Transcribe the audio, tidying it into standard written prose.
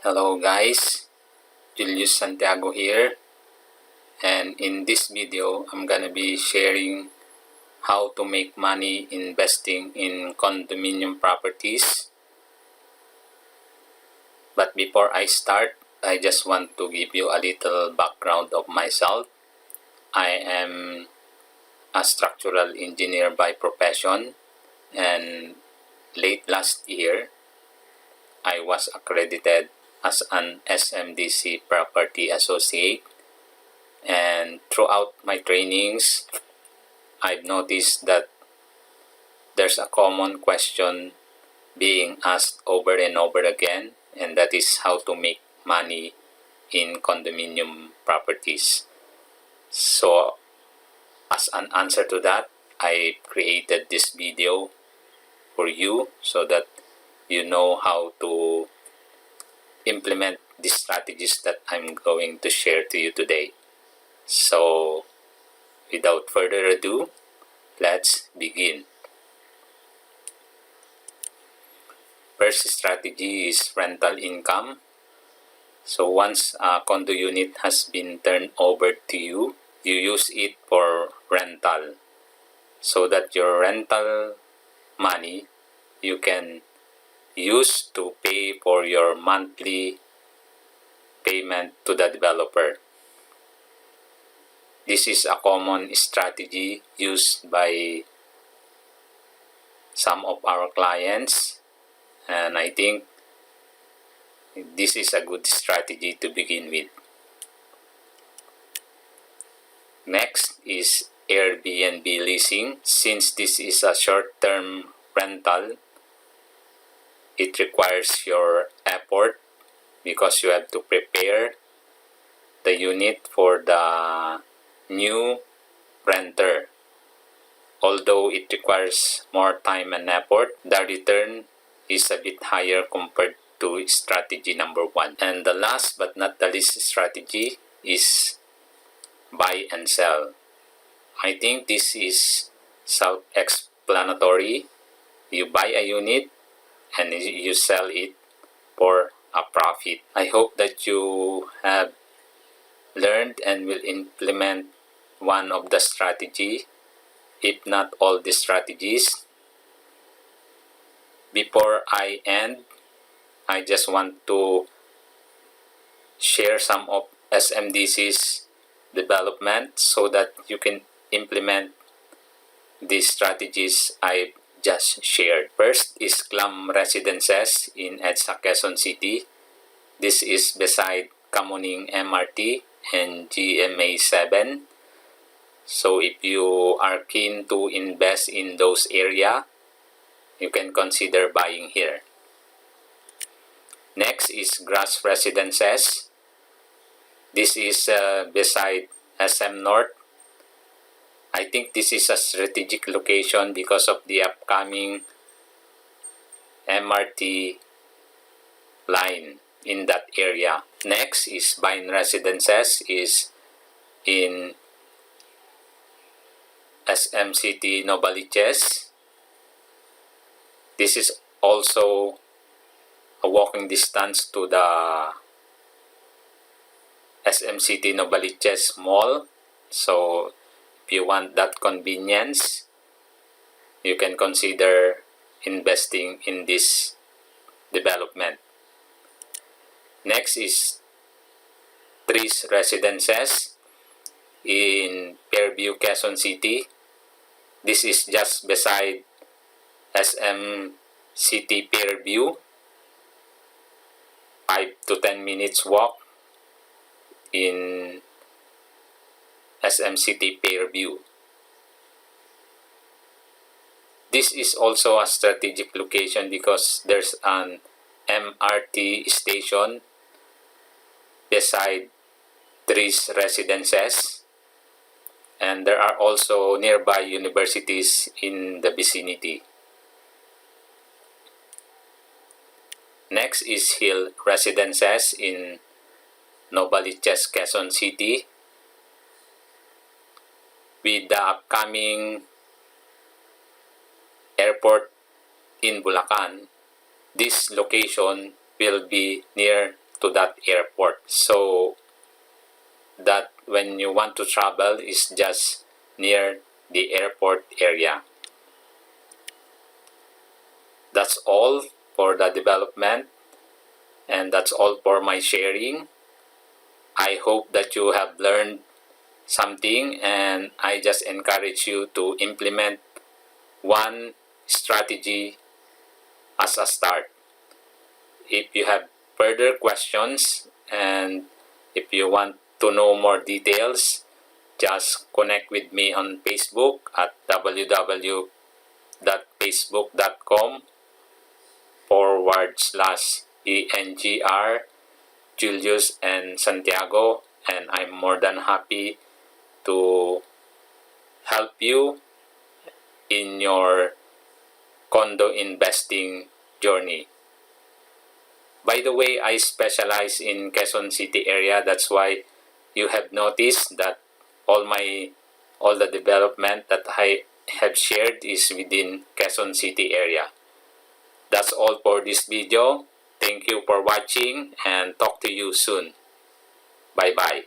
Hello guys, Julius Santiago here, and in this video I'm gonna be sharing how to make money investing in condominium properties. But before I start, I just want to give you a little background of myself. I am a structural engineer by profession, and late last year I was accredited as an SMDC property associate, and throughout my trainings I've noticed that there's a common question being asked over and over again, and that is how to make money in condominium properties. So as an answer to that, I created this video for you so that you know how to implement the strategies that I'm going to share to you today. So without further ado, let's begin. First strategy is rental income. So once a condo unit has been turned over to you, you use it for rental, so that your rental money you can use to pay for your monthly payment to the developer. This is a common strategy used by some of our clients, and I think this is a good strategy to begin with. Next is Air BNB Leasing. Since this is a short-term rental, it requires your effort because you have to prepare the unit for the new renter. Although it requires more time and effort, the return is a bit higher compared to strategy number 1. And the last but not the least strategy is buy and sell. I think this is self-explanatory. You buy a unit and you sell it for a profit. I hope that you have learned and will implement one of the strategy, if not all the strategies. Before I end, I just want to share some of SMDC's development so that you can implement these strategies I just shared. First is GLAM Residences in EDSA Quezon City. This is beside Kamuning MRT and GMA 7. So if you are keen to invest in those areas, you can consider buying here. Next is Grass Residences. This is beside SM North. I think this is a strategic location because of the upcoming MRT line in that area. Next is Vine Residences is in SM City Novaliches. This is also a walking distance to the SM City Novaliches Mall. So if you want that convenience, you can consider investing in this development. Next is Trees Residences in Fairview, Quezon City. This is just beside SM City Fairview. 5 to 10 minutes walk in SM City Fairview. This is also a strategic location because there's an MRT station beside Trees Residences, and there are also nearby universities in the vicinity. Next is Hill Residences in Novaliches, Quezon City. With the upcoming airport in Bulacan, this location will be near to that airport, so that when you want to travel is just near the airport area. That's all for the development, and that's all for my sharing. I hope that you have learned something, and I just encourage you to implement one strategy as a start. If you have further questions and if you want to know more details, just connect with me on Facebook at www.facebook.com/ENGR Julius and Santiago, and I'm more than happy to help you in your condo investing journey. By the way, I specialize in Quezon City area. That's why you have noticed that all the development that I have shared is within Quezon City area. That's all for this video. Thank you for watching and talk to you soon. Bye bye.